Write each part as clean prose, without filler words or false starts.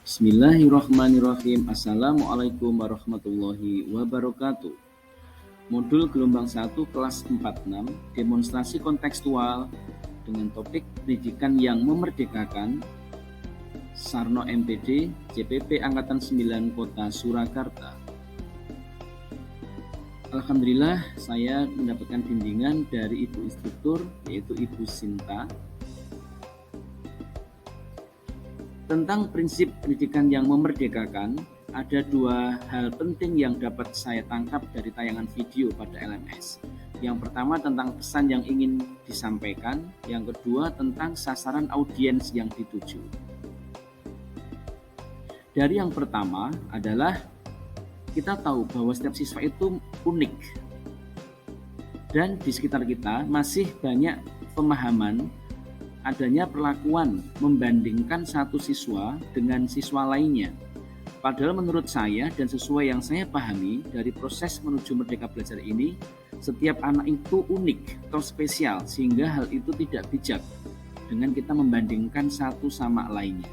Bismillahirrahmanirrahim. Assalamualaikum warahmatullahi wabarakatuh. Modul gelombang 1 kelas 46 demonstrasi kontekstual dengan topik pendidikan yang memerdekakan Sarno MPD CPP Angkatan 9 Kota Surakarta. Alhamdulillah saya mendapatkan bimbingan dari Ibu Instruktur yaitu Ibu Sinta tentang prinsip pendidikan yang memerdekakan. Ada dua hal penting yang dapat saya tangkap dari tayangan video pada LMS. Yang pertama tentang pesan yang ingin disampaikan, yang kedua tentang sasaran audiens yang dituju. Dari yang pertama adalah kita tahu bahwa setiap siswa itu unik dan di sekitar kita masih banyak pemahaman adanya perlakuan membandingkan satu siswa dengan siswa lainnya. Padahal menurut saya dan sesuai yang saya pahami dari proses menuju Merdeka Belajar ini, setiap anak itu unik atau spesial sehingga hal itu tidak bijak dengan kita membandingkan satu sama lainnya.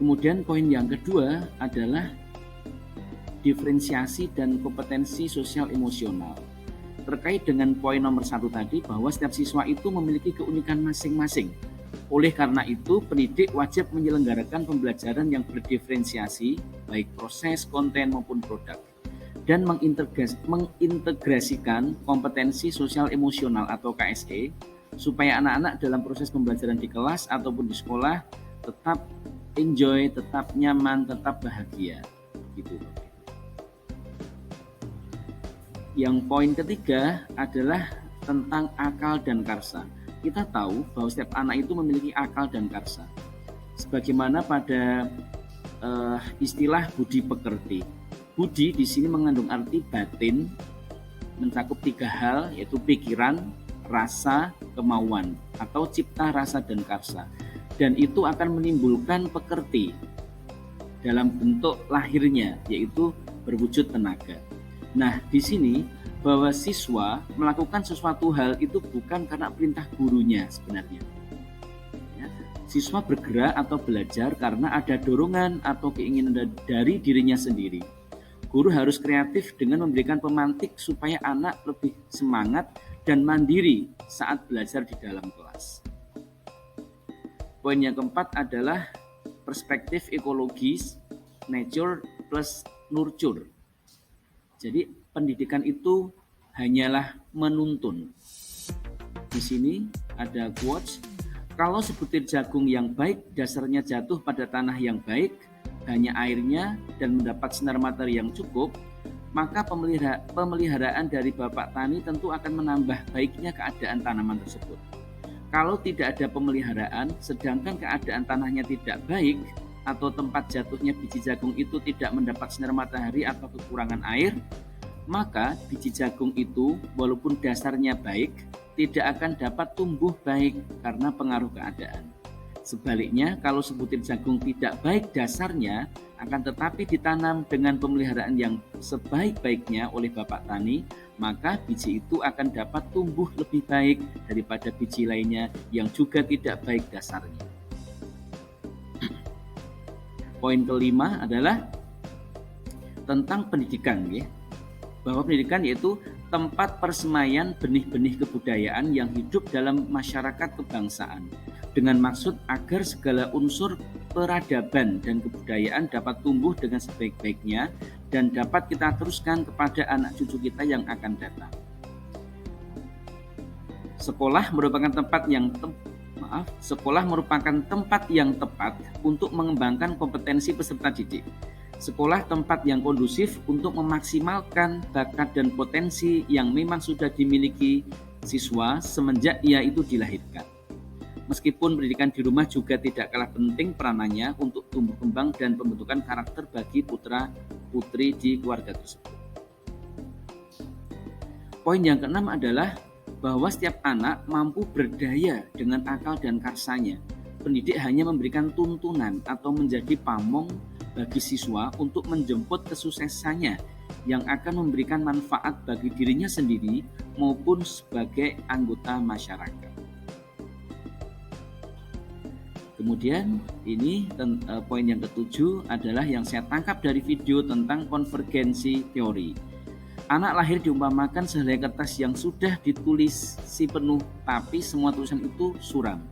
Kemudian poin yang kedua adalah diferensiasi dan kompetensi sosial emosional. Terkait dengan poin nomor 1 tadi bahwa setiap siswa itu memiliki keunikan masing-masing. Oleh karena itu, pendidik wajib menyelenggarakan pembelajaran yang berdiferensiasi, baik proses, konten maupun produk, dan mengintegrasikan kompetensi sosial emosional atau KSE, supaya anak-anak dalam proses pembelajaran di kelas ataupun di sekolah tetap enjoy, tetap nyaman, tetap bahagia. Gitu. Yang poin ketiga adalah tentang akal dan karsa. Kita tahu bahwa setiap anak itu memiliki akal dan karsa. Sebagaimana pada istilah budi pekerti. Budi di sini mengandung arti batin, mencakup 3 hal, yaitu pikiran, rasa, kemauan, atau cipta, rasa, dan karsa. Dan itu akan menimbulkan pekerti dalam bentuk lahirnya, yaitu berwujud tenaga. Nah, di sini bahwa siswa melakukan sesuatu hal itu bukan karena perintah gurunya sebenarnya. Ya, siswa bergerak atau belajar karena ada dorongan atau keinginan dari dirinya sendiri. Guru harus kreatif dengan memberikan pemantik supaya anak lebih semangat dan mandiri saat belajar di dalam kelas. Poin yang keempat adalah perspektif ekologis, nature plus nurture. Jadi pendidikan itu hanyalah menuntun. Di sini ada quotes, kalau sebutir jagung yang baik dasarnya jatuh pada tanah yang baik, hanya airnya dan mendapat sinar matahari yang cukup, maka pemeliharaan dari Bapak Tani tentu akan menambah baiknya keadaan tanaman tersebut. Kalau tidak ada pemeliharaan, sedangkan keadaan tanahnya tidak baik, atau tempat jatuhnya biji jagung itu tidak mendapat sinar matahari atau kekurangan air, maka biji jagung itu walaupun dasarnya baik, tidak akan dapat tumbuh baik karena pengaruh keadaan. Sebaliknya, kalau sebutir jagung tidak baik dasarnya, akan tetapi ditanam dengan pemeliharaan yang sebaik-baiknya oleh Bapak Tani, maka biji itu akan dapat tumbuh lebih baik daripada biji lainnya yang juga tidak baik dasarnya. Poin kelima adalah tentang pendidikan, ya. Bahwa pendidikan yaitu tempat persemaian benih-benih kebudayaan yang hidup dalam masyarakat kebangsaan dengan maksud agar segala unsur peradaban dan kebudayaan dapat tumbuh dengan sebaik-baiknya dan dapat kita teruskan kepada anak cucu kita yang akan datang. Sekolah merupakan tempat yang tepat untuk mengembangkan kompetensi peserta didik. Sekolah tempat yang kondusif untuk memaksimalkan bakat dan potensi yang memang sudah dimiliki siswa semenjak ia itu dilahirkan. Meskipun pendidikan di rumah juga tidak kalah penting peranannya untuk tumbuh kembang dan pembentukan karakter bagi putra-putri di keluarga tersebut. Poin yang keenam adalah bahwa setiap anak mampu berdaya dengan akal dan karsanya. Pendidik hanya memberikan tuntunan atau menjadi pamong bagi siswa untuk menjemput kesuksesannya yang akan memberikan manfaat bagi dirinya sendiri maupun sebagai anggota masyarakat. Kemudian ini poin yang ketujuh adalah yang saya tangkap dari video tentang konvergensi teori. Anak lahir diumpamakan sehelai kertas yang sudah ditulis si penuh, tapi semua tulisan itu suram.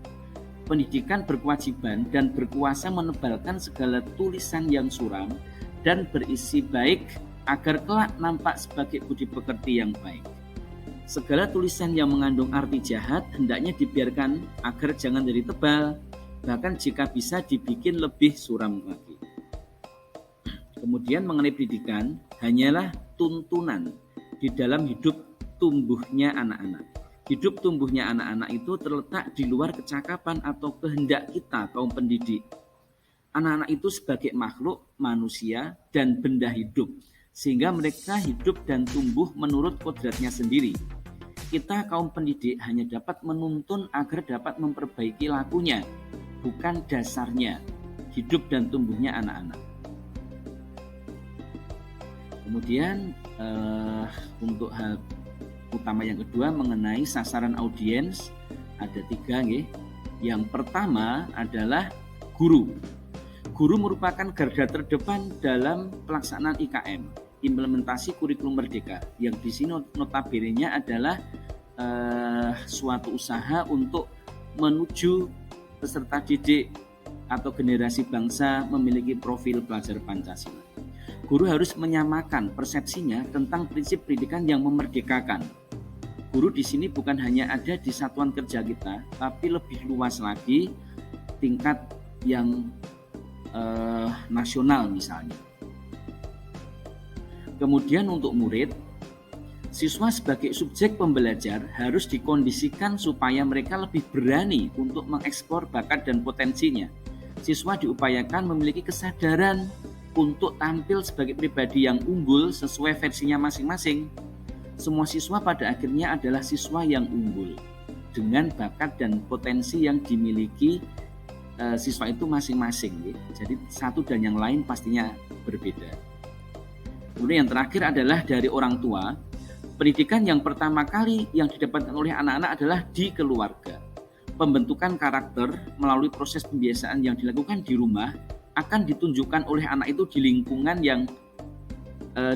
Pendidikan berkewajiban dan berkuasa menebalkan segala tulisan yang suram dan berisi baik agar kelak nampak sebagai budi pekerti yang baik. Segala tulisan yang mengandung arti jahat hendaknya dibiarkan agar jangan jadi tebal, bahkan jika bisa dibikin lebih suram lagi. Kemudian mengenai pendidikan, hanyalah tuntunan di dalam hidup tumbuhnya anak-anak. Hidup tumbuhnya anak-anak itu terletak di luar kecakapan atau kehendak kita kaum pendidik. Anak-anak itu sebagai makhluk manusia dan benda hidup, sehingga mereka hidup dan tumbuh menurut kodratnya sendiri. Kita kaum pendidik hanya dapat menuntun agar dapat memperbaiki lakunya, bukan dasarnya, hidup dan tumbuhnya anak-anak. Kemudian untuk hal utama yang kedua mengenai sasaran audiens, ada 3 nggih. Yang pertama adalah guru. Guru merupakan garda terdepan dalam pelaksanaan IKM, implementasi kurikulum merdeka, yang di sini notabene-nya adalah suatu usaha untuk menuju peserta didik atau generasi bangsa memiliki profil pelajar Pancasila. Guru harus menyamakan persepsinya tentang prinsip pendidikan yang memerdekakan. Guru di sini bukan hanya ada di satuan kerja kita, tapi lebih luas lagi tingkat yang nasional misalnya. Kemudian untuk murid, siswa sebagai subjek pembelajar harus dikondisikan supaya mereka lebih berani untuk mengeksplor bakat dan potensinya. Siswa diupayakan memiliki kesadaran untuk tampil sebagai pribadi yang unggul sesuai versinya masing-masing. Semua siswa pada akhirnya adalah siswa yang unggul dengan bakat dan potensi yang dimiliki siswa itu masing-masing. Jadi satu dan yang lain pastinya berbeda. Kemudian yang terakhir adalah dari orang tua. Pendidikan yang pertama kali yang didapatkan oleh anak-anak adalah di keluarga. Pembentukan karakter melalui proses pembiasaan yang dilakukan di rumah akan ditunjukkan oleh anak itu di lingkungan yang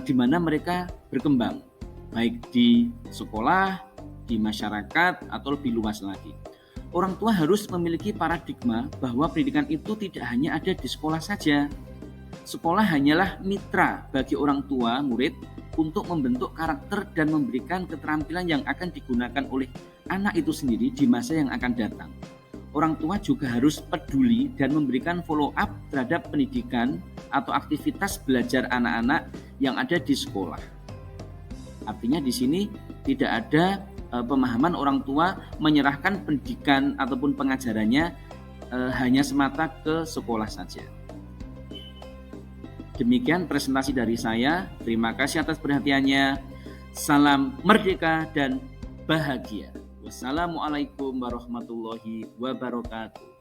di mana mereka berkembang, baik di sekolah, di masyarakat, atau lebih luas lagi. Orang tua harus memiliki paradigma bahwa pendidikan itu tidak hanya ada di sekolah saja. Sekolah hanyalah mitra bagi orang tua murid untuk membentuk karakter dan memberikan keterampilan yang akan digunakan oleh anak itu sendiri di masa yang akan datang. Orang tua juga harus peduli dan memberikan follow up terhadap pendidikan atau aktivitas belajar anak-anak yang ada di sekolah. Artinya di sini tidak ada pemahaman orang tua menyerahkan pendidikan ataupun pengajarannya hanya semata ke sekolah saja. Demikian presentasi dari saya. Terima kasih atas perhatiannya. Salam merdeka dan bahagia. Wassalamualaikum warahmatullahi wabarakatuh.